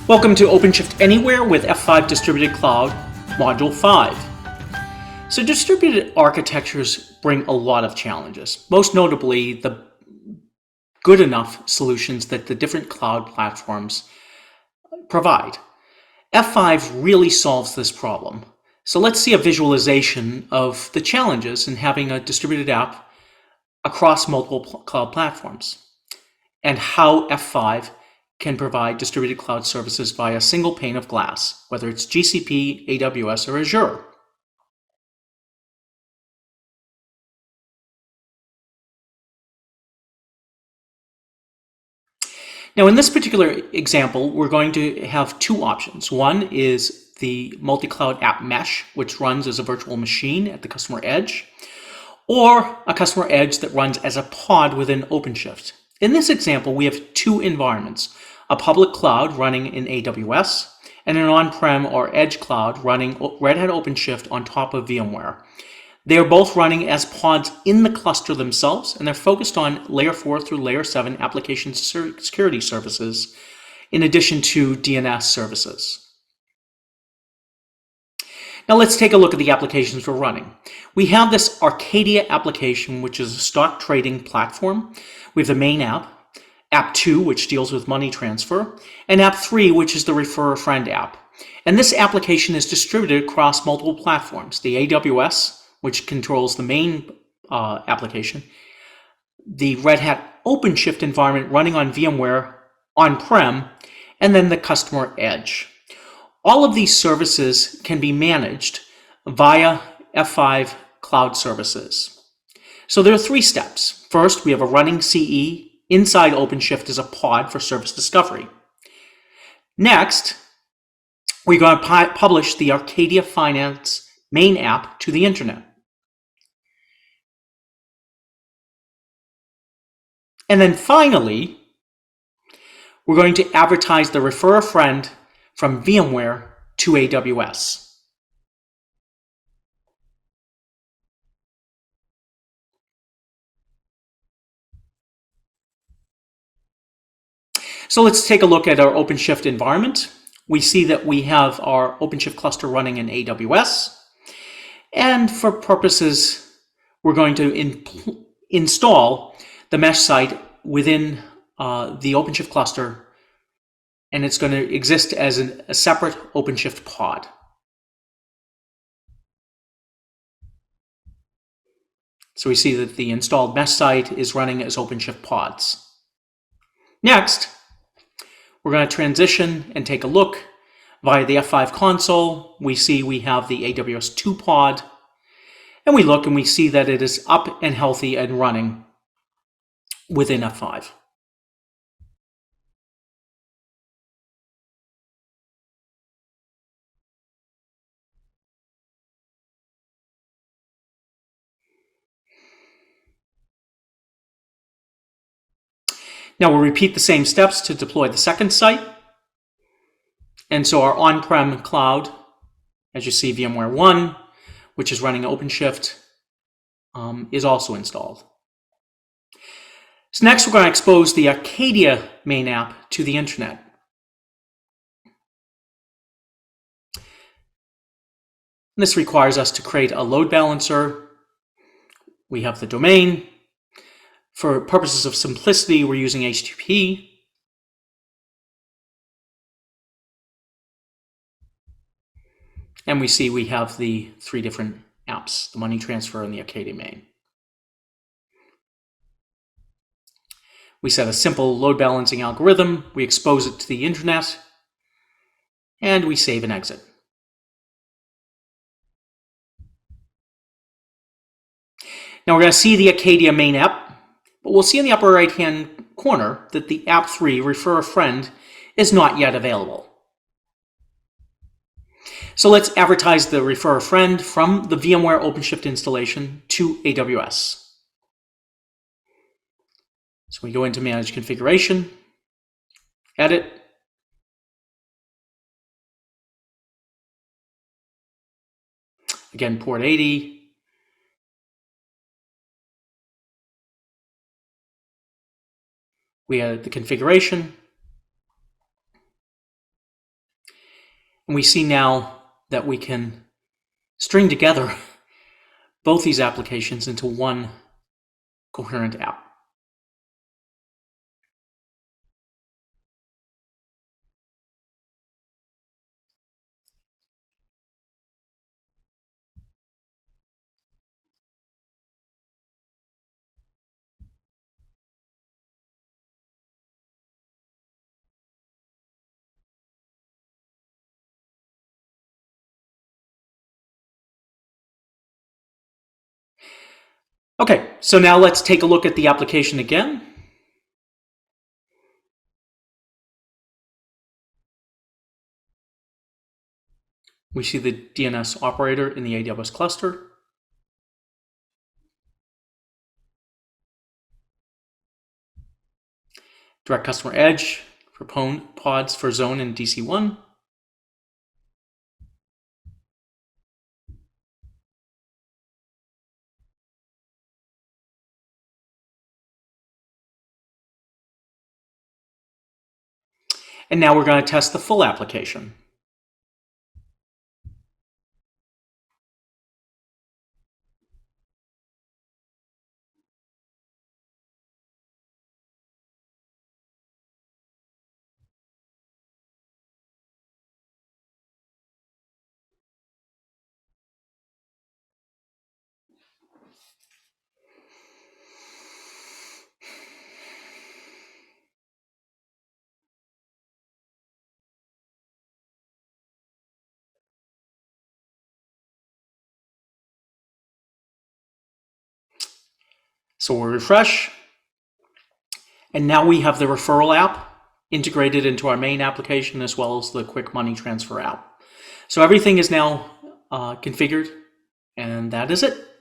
Welcome to OpenShift Anywhere with F5 Distributed Cloud, Module 5. So distributed architectures bring a lot of challenges, most notably the good enough solutions that the different cloud platforms provide. F5 really solves this problem. So let's see a visualization of the challenges in having a distributed app across multiple cloud platforms and how F5 can provide distributed cloud services via a single pane of glass, whether it's GCP, AWS, or Azure. Now, in this particular example, we're going to have two options. One is the multi-cloud app mesh, which runs as a virtual machine at the customer edge, or a customer edge that runs as a pod within OpenShift. In this example, we have two environments, a public cloud running in AWS and an on-prem or edge cloud running Red Hat OpenShift on top of VMware. They are both running as pods in the cluster themselves, and they're focused on layer 4 through layer 7 application security services, in addition to DNS services. Now let's take a look at the applications we're running. We have this Arcadia application, which is a stock trading platform. We have the main app, App 2, which deals with money transfer, and App 3, which is the Refer a Friend app. And this application is distributed across multiple platforms, the AWS, which controls the main application, the Red Hat OpenShift environment running on VMware on-prem, and then the customer edge. All of these services can be managed via F5 Cloud Services. So there are three steps. First, we have a running CE inside OpenShift as a pod for service discovery. Next, we're going to publish the Arcadia Finance main app to the internet. And then finally, we're going to advertise the Refer a Friend from VMware to AWS. So let's take a look at our OpenShift environment. We see that we have our OpenShift cluster running in AWS. And for purposes, we're going to install the mesh site within the OpenShift cluster, and it's going to exist as a separate OpenShift pod. So we see that the installed mesh site is running as OpenShift pods. Next, we're going to transition and take a look via the F5 console. We see we have the AWS 2 pod, and we look and we see that it is up and healthy and running within F5. Now we'll repeat the same steps to deploy the second site. And so our on-prem cloud, as you see, VMware 1, which is running OpenShift, is also installed. So next we're going to expose the Arcadia main app to the internet. And this requires us to create a load balancer. We have the domain. For purposes of simplicity, we're using HTTP. And we see we have the three different apps, the money transfer and the Arcadia main. We set a simple load balancing algorithm. We expose it to the internet. And we save and exit. Now we're going to see the Arcadia main app. But we'll see in the upper right-hand corner that the App 3, Refer a Friend, is not yet available. So let's advertise the Refer a Friend from the VMware OpenShift installation to AWS. So we go into Manage Configuration, Edit, again, port 80, we add the configuration, And we see now that we can string together both these applications into one coherent app. Okay, so now let's take a look at the application again. We see the DNS operator in the AWS cluster. Direct Customer Edge for pods for Zone and DC1. And now we're going to test the full application. So we'll refresh. And now we have the referral app integrated into our main application as well as the quick money transfer app. So everything is now configured, and that is it.